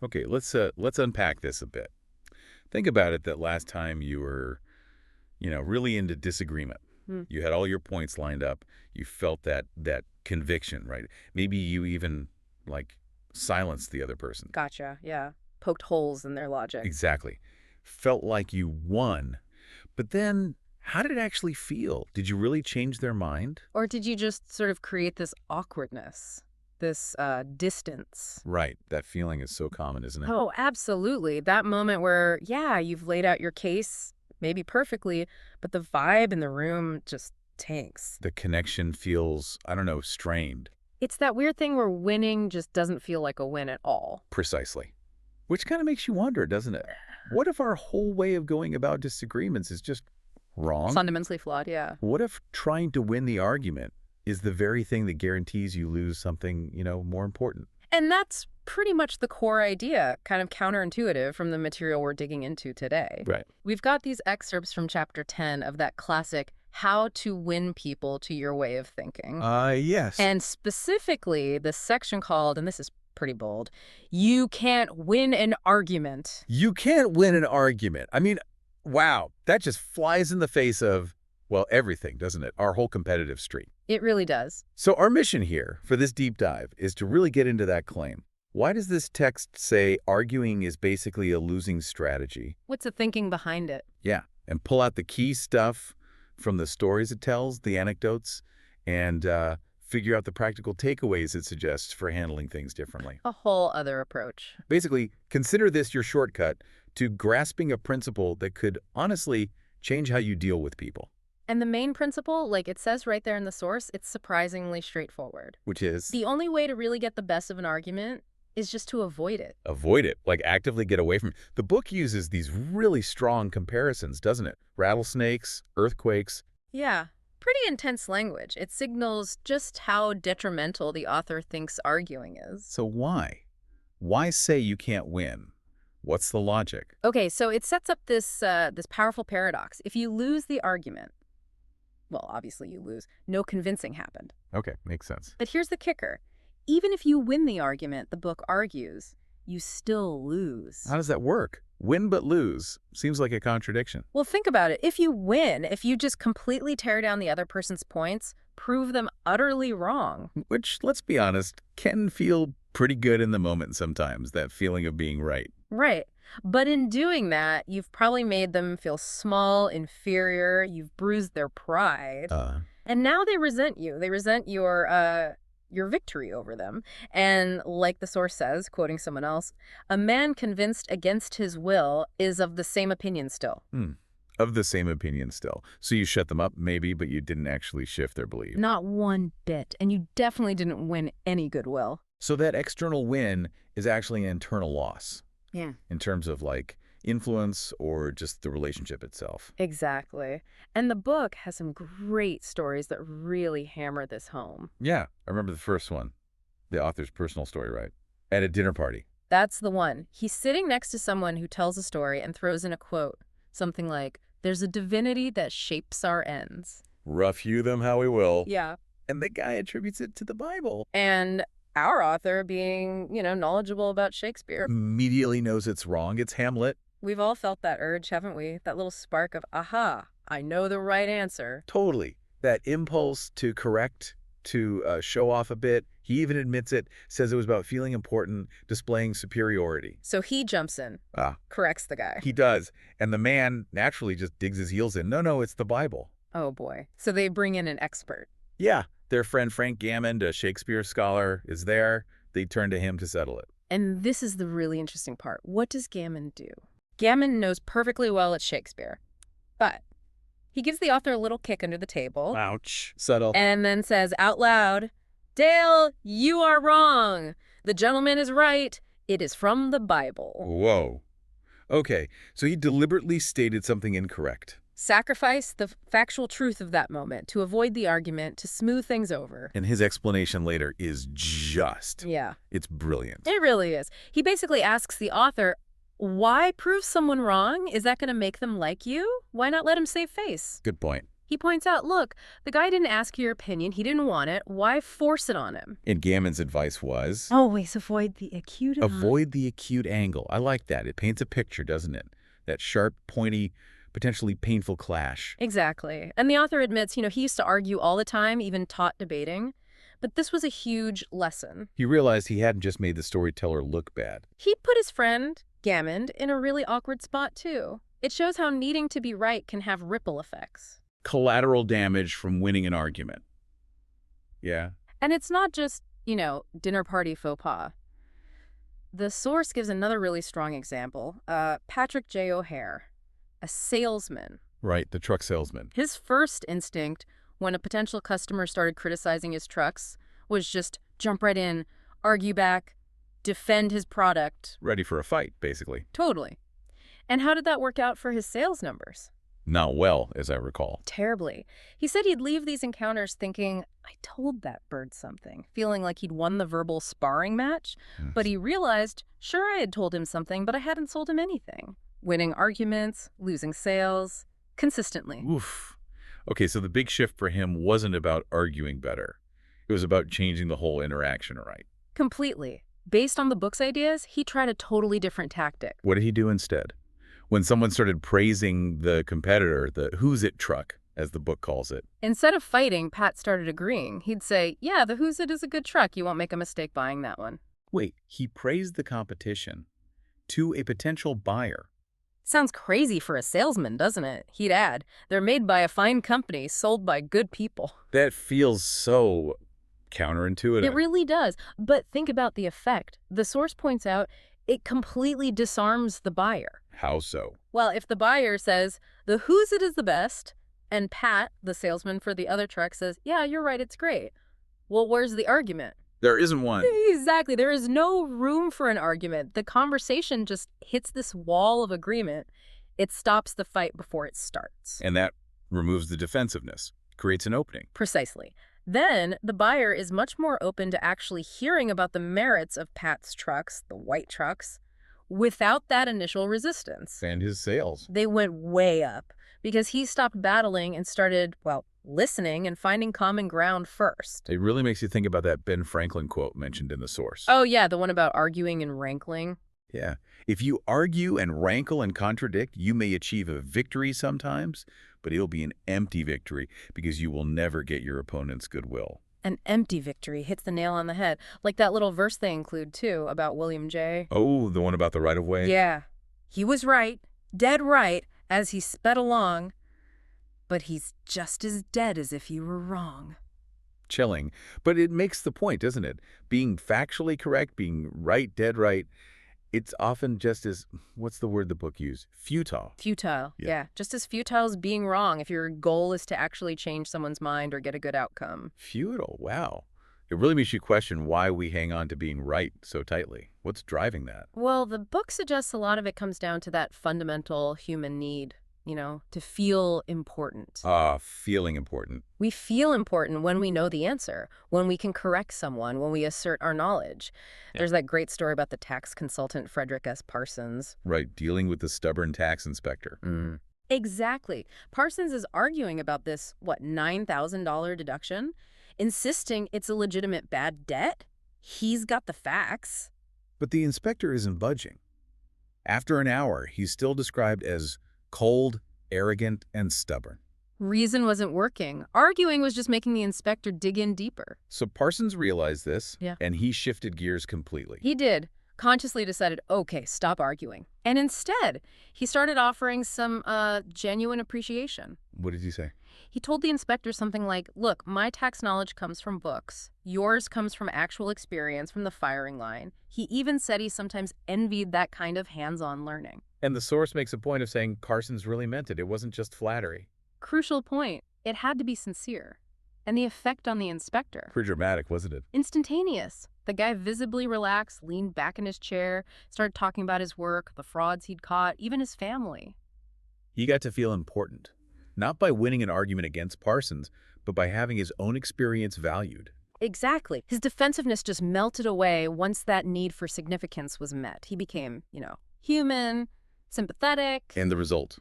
Okay, let's unpack this a bit. Think about it that last time you were, really into disagreement. Hmm. You had all your points lined up. You felt that conviction, right? Maybe you even, like, silenced the other person. Gotcha, yeah. Poked holes in their logic. Exactly. Felt like you won. But then, how did it actually feel? Did you really change their mind? Or did you just sort of create this awkwardness, this distance? Right. That feeling is so common, isn't it? Oh, absolutely. That moment where, yeah, you've laid out your case, maybe perfectly, but the vibe in the room just tanks. The connection feels, I don't know, strained. It's that weird thing where winning just doesn't feel like a win at all. Precisely. Which kind of makes you wonder, doesn't it? What if our whole way of going about disagreements is just wrong? Fundamentally flawed, yeah. What if trying to win the argument is the very thing that guarantees you lose something, more important? And that's pretty much the core idea, kind of counterintuitive from the material we're digging into today. Right. We've got these excerpts from chapter 10 of that classic How to Win People to Your Way of Thinking. Yes. And specifically, this section called, and this is pretty bold, You Can't Win an Argument. You can't win an argument. I mean, wow, that just flies in the face of, well, everything, doesn't it? Our whole competitive streak. It really does. So our mission here for this deep dive is to really get into that claim. Why does this text say arguing is basically a losing strategy? What's the thinking behind it? Yeah, and pull out the key stuff from the stories it tells, the anecdotes, and figure out the practical takeaways it suggests for handling things differently. A whole other approach. Basically, consider this your shortcut to grasping a principle that could honestly change how you deal with people. And the main principle, like it says right there in the source, it's surprisingly straightforward. Which is? The only way to really get the best of an argument is just to avoid it. Avoid it, like actively get away from it. The book uses these really strong comparisons, doesn't it? Rattlesnakes, earthquakes. Yeah, pretty intense language. It signals just how detrimental the author thinks arguing is. So why? Why say you can't win? What's the logic? Okay, so it sets up this powerful paradox. If you lose the argument, well, obviously you lose. No convincing happened. Okay, makes sense. But here's the kicker. Even if you win the argument, the book argues, you still lose. How does that work? Win but lose seems like a contradiction. Well, think about it. If you win, if you just completely tear down the other person's points, prove them utterly wrong. Which, let's be honest, can feel pretty good in the moment sometimes, that feeling of being right. Right. But in doing that, you've probably made them feel small, inferior, you've bruised their pride. And now they resent you. They resent your victory over them. And like the source says, quoting someone else, a man convinced against his will is of the same opinion still. Of the same opinion still. So you shut them up, maybe, but you didn't actually shift their belief. Not one bit. And you definitely didn't win any goodwill. So that external win is actually an internal loss. Yeah. In terms of, like, influence or just the relationship itself. Exactly. And the book has some great stories that really hammer this home. Yeah, I remember the first one. The author's personal story, right? At a dinner party. That's the one. He's sitting next to someone who tells a story and throws in a quote. Something like, there's a divinity that shapes our ends. Rough hew them how we will. Yeah. And the guy attributes it to the Bible. And our author, being, knowledgeable about Shakespeare, Immediately knows it's wrong. It's Hamlet. we've all felt that urge, haven't we? That little spark of, aha, I know the right answer. Totally. That impulse to correct, to show off a bit. He even admits it, says it was about feeling important, displaying superiority. So he jumps in, Ah, corrects the guy. he does. And the man naturally just digs his heels in. No, it's the Bible. Oh, boy. So they bring in an expert. Yeah, their friend Frank Gammond, a Shakespeare scholar, is there. They turn to him to settle it. And this is the really interesting part. What does Gammon do? Gammon knows perfectly well it's Shakespeare. But he gives the author a little kick under the table. Ouch. Subtle. And then says out loud, Dale, you are wrong. The gentleman is right. It is from the Bible. Whoa. Okay, so he deliberately stated something incorrect. Sacrifice the factual truth of that moment to avoid the argument, to smooth things over. And his explanation later is just. Yeah. It's brilliant. It really is. He basically asks the author, why prove someone wrong? Is that going to make them like you? Why not let him save face? Good point. He points out, look, the guy didn't ask your opinion. He didn't want it. Why force it on him? And Gammon's advice was? Always avoid the acute angle. Avoid the acute angle. I like that. It paints a picture, doesn't it? That sharp, pointy, potentially painful clash. Exactly. And the author admits, he used to argue all the time, even taught debating. But this was a huge lesson. He realized he hadn't just made the storyteller look bad. He put his friend, Gammon, in a really awkward spot, too. It shows how needing to be right can have ripple effects. Collateral damage from winning an argument. Yeah. And it's not just, dinner party faux pas. The source gives another really strong example. Patrick J. O'Hare, a salesman. Right, the truck salesman. His first instinct when a potential customer started criticizing his trucks was just jump right in, argue back, defend his product. Ready for a fight, basically. Totally. And how did that work out for his sales numbers? Not well, as I recall. Terribly. He said he'd leave these encounters thinking, I told that bird something, feeling like he'd won the verbal sparring match. Yes. But he realized, sure, I had told him something, but I hadn't sold him anything. Winning arguments, losing sales, consistently. Oof. Okay, so the big shift for him wasn't about arguing better. It was about changing the whole interaction, right? Completely. Based on the book's ideas, he tried a totally different tactic. What did he do instead? When someone started praising the competitor, the who's it truck, as the book calls it. Instead of fighting, Pat started agreeing. He'd say, yeah, the who's it is a good truck. You won't make a mistake buying that one. Wait, he praised the competition to a potential buyer. Sounds crazy for a salesman, doesn't it? He'd add, they're made by a fine company, sold by good people. That feels so counterintuitive. It really does. But think about the effect. The source points out it completely disarms the buyer. How so? Well, if the buyer says, the who's it is the best, and Pat, the salesman for the other truck, says, yeah, you're right, it's great. Well, where's the argument? There isn't one. Exactly. There is no room for an argument. The conversation just hits this wall of agreement. It stops the fight before it starts. And that removes the defensiveness, creates an opening. Precisely. Then the buyer is much more open to actually hearing about the merits of Pat's trucks, the white trucks, without that initial resistance. And his sales. They went way up because he stopped battling and started, listening and finding common ground first. It really makes you think about that Ben Franklin quote mentioned in the source. Oh, yeah, the one about arguing and rankling. Yeah. If you argue and rankle and contradict, you may achieve a victory sometimes, but it'll be an empty victory because you will never get your opponent's goodwill. An empty victory hits the nail on the head. Like that little verse they include, too, about William J. Oh, the one about the right-of-way? Yeah. He was right, dead right, as he sped along, but he's just as dead as if he were wrong. Chilling. But it makes the point, doesn't it? Being factually correct, being right, dead right, it's often just as, what's the word the book used? Futile. Futile, Yeah. yeah. Just as futile as being wrong if your goal is to actually change someone's mind or get a good outcome. Futile, wow. It really makes you question why we hang on to being right so tightly. What's driving that? Well, the book suggests a lot of it comes down to that fundamental human need, to feel important. Feeling important. We feel important when we know the answer, when we can correct someone, when we assert our knowledge. Yeah. There's that great story about the tax consultant, Frederick S. Parsons. Right, dealing with the stubborn tax inspector. Exactly. Parsons is arguing about this, $9,000 deduction, insisting it's a legitimate bad debt. He's got the facts. But the inspector isn't budging. After an hour, he's still described as cold, arrogant, and stubborn. Reason wasn't working. Arguing was just making the inspector dig in deeper. So Parsons realized this, Yeah. and he shifted gears completely. He did. Consciously decided, okay, stop arguing. And instead, he started offering some genuine appreciation. What did he say? He told the inspector something like, look, my tax knowledge comes from books. Yours comes from actual experience from the firing line. He even said he sometimes envied that kind of hands-on learning. And the source makes a point of saying Parsons really meant it. It wasn't just flattery. Crucial point. It had to be sincere. And the effect on the inspector. Pretty dramatic, wasn't it? Instantaneous. The guy visibly relaxed, leaned back in his chair, started talking about his work, the frauds he'd caught, even his family. He got to feel important, not by winning an argument against Parsons, but by having his own experience valued. Exactly. His defensiveness just melted away once that need for significance was met. He became, human, sympathetic. And the result?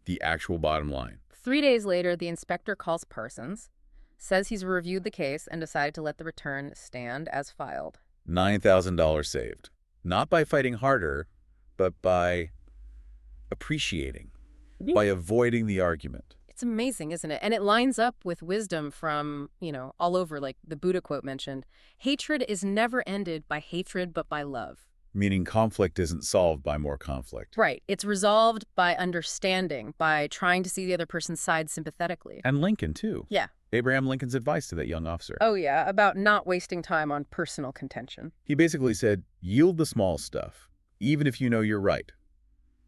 The actual bottom line. 3 days later, the inspector calls Parsons, says he's reviewed the case, and decided to let the return stand as filed. $9,000 saved. Not by fighting harder, but by appreciating, by avoiding the argument. It's amazing, isn't it? And it lines up with wisdom from, all over, like the Buddha quote mentioned. Hatred is never ended by hatred, but by love. Meaning conflict isn't solved by more conflict. Right. It's resolved by understanding, by trying to see the other person's side sympathetically. And Lincoln, too. Yeah. Abraham Lincoln's advice to that young officer. Oh, yeah, about not wasting time on personal contention. He basically said, yield the small stuff, even if you know you're right.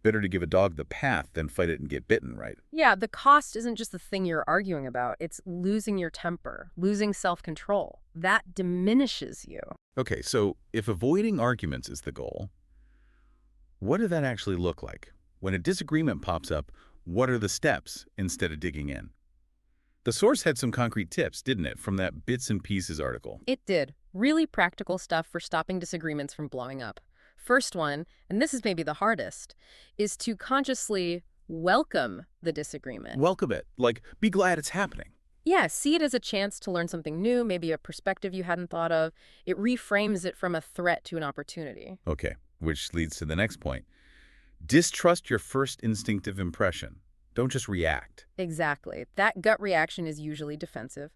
Better to give a dog the path than fight it and get bitten, right? Yeah, the cost isn't just the thing you're arguing about. It's losing your temper, losing self-control. That diminishes you. Okay, so if avoiding arguments is the goal, what does that actually look like? When a disagreement pops up, what are the steps instead of digging in? The source had some concrete tips, didn't it, from that Bits and Pieces article? It did. Really practical stuff for stopping disagreements from blowing up. First one, and this is maybe the hardest, is to consciously welcome the disagreement. Welcome it. Like, be glad it's happening. Yeah, see it as a chance to learn something new, maybe a perspective you hadn't thought of. It reframes it from a threat to an opportunity. Okay, which leads to the next point. Distrust your first instinctive impression. Don't just react. Exactly. That gut reaction is usually defensive.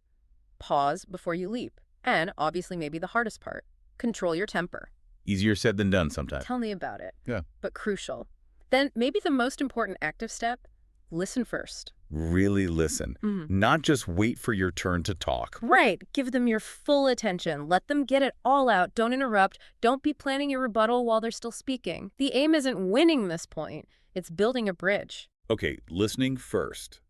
Pause before you leap. And, obviously, maybe the hardest part, control your temper. Easier said than done sometimes. Tell me about it. Yeah. But crucial. Then, maybe the most important active step, listen first. Really listen. Not just wait for your turn to talk. Right. Give them your full attention. Let them get it all out. Don't interrupt. Don't be planning your rebuttal while they're still speaking. The aim isn't winning this point. It's building a bridge. Okay, listening first.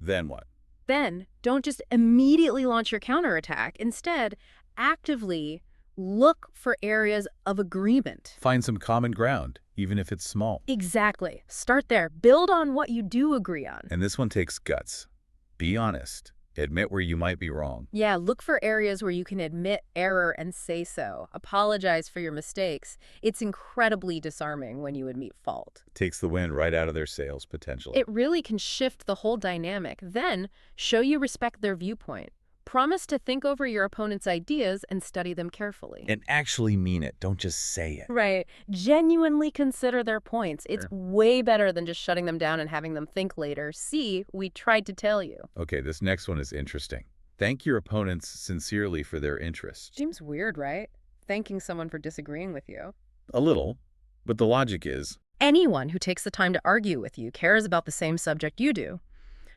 Then what? Then, don't just immediately launch your counterattack. Instead, actively look for areas of agreement. Find some common ground, even if it's small. Exactly. Start there. Build on what you do agree on. And this one takes guts. Be honest. Admit where you might be wrong. Yeah, look for areas where you can admit error and say so. Apologize for your mistakes. It's incredibly disarming when you admit fault. Takes the wind right out of their sails, potentially. It really can shift the whole dynamic. Then, show you respect their viewpoint. Promise to think over your opponent's ideas and study them carefully. And actually mean it. Don't just say it. Right. Genuinely consider their points. It's way better than just shutting them down and having them think later. See, we tried to tell you. Okay, this next one is interesting. Thank your opponents sincerely for their interest. Seems weird, right? Thanking someone for disagreeing with you. A little, but the logic is, anyone who takes the time to argue with you cares about the same subject you do.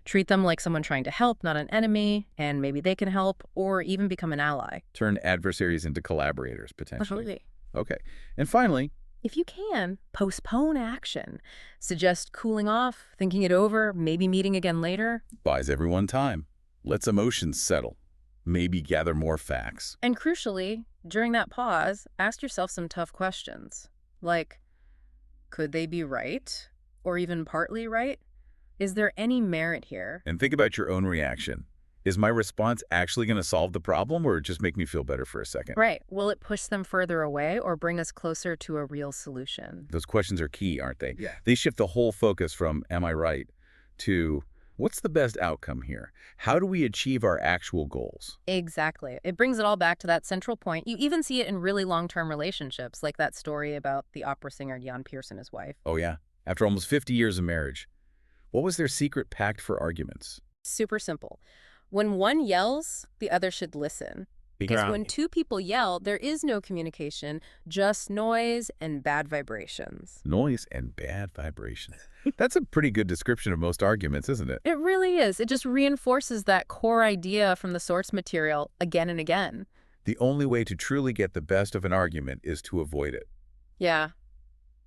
Treat them like someone trying to help, not an enemy, and maybe they can help or even become an ally. turn adversaries into collaborators, potentially. Absolutely. Okay. And finally, if you can, postpone action. Suggest cooling off, thinking it over, maybe meeting again later. buys everyone time. Lets emotions settle. Maybe gather more facts. And crucially, during that pause, ask yourself some tough questions. Like, could they be right? Or even partly right? Is there any merit here? And think about your own reaction. Is my response actually going to solve the problem or just make me feel better for a second? Right. Will it push them further away or bring us closer to a real solution? Those questions are key, aren't they? Yeah. They shift the whole focus from, am I right, to, what's the best outcome here? How do we achieve our actual goals? Exactly. It brings it all back to that central point. You even see it in really long-term relationships, like that story about the opera singer Jan Pearce and his wife. Oh, yeah. After almost 50 years of marriage, what was their secret pact for arguments? Super simple. When one yells, the other should listen. Because when two people yell, there is no communication, just noise and bad vibrations. Noise and bad vibrations. That's a pretty good description of most arguments, isn't it? It really is. It just reinforces that core idea from the source material again and again. The only way to truly get the best of an argument is to avoid it. Yeah.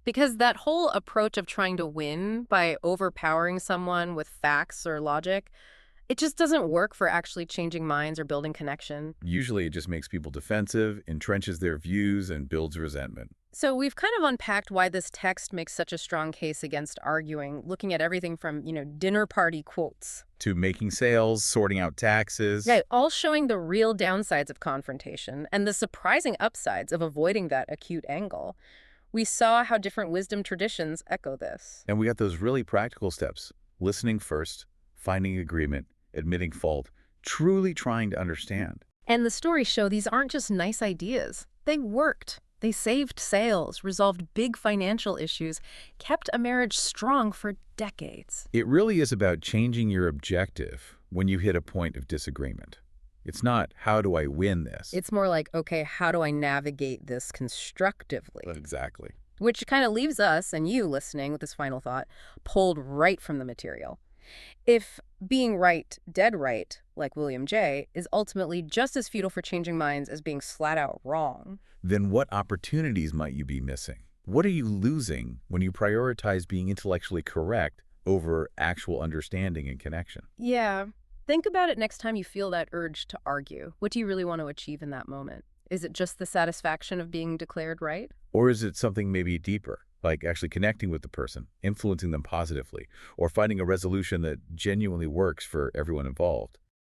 Because that whole approach of trying to win by overpowering someone with facts or logic, it just doesn't work for actually changing minds or building connection. Usually it just makes people defensive, entrenches their views, and builds resentment. So we've kind of unpacked why this text makes such a strong case against arguing, looking at everything from, dinner party quotes. To making sales, sorting out taxes. Right, all showing the real downsides of confrontation and the surprising upsides of avoiding that acute angle. We saw how different wisdom traditions echo this. And we got those really practical steps. Listening first, finding agreement, admitting fault, truly trying to understand. And the stories show these aren't just nice ideas. They worked. They saved sales, resolved big financial issues, kept a marriage strong for decades. It really is about changing your objective when you hit a point of disagreement. It's not, how do I win this? It's more like, okay, how do I navigate this constructively? Exactly. Which kind of leaves us, and you listening with this final thought, pulled right from the material. If being right, dead right, like William J., is ultimately just as futile for changing minds as being flat out wrong, then what opportunities might you be missing? What are you losing when you prioritize being intellectually correct over actual understanding and connection? yeah, think about it next time you feel that urge to argue. What do you really want to achieve in that moment? Is it just the satisfaction of being declared right? Or is it something maybe deeper, like actually connecting with the person, influencing them positively, or finding a resolution that genuinely works for everyone involved?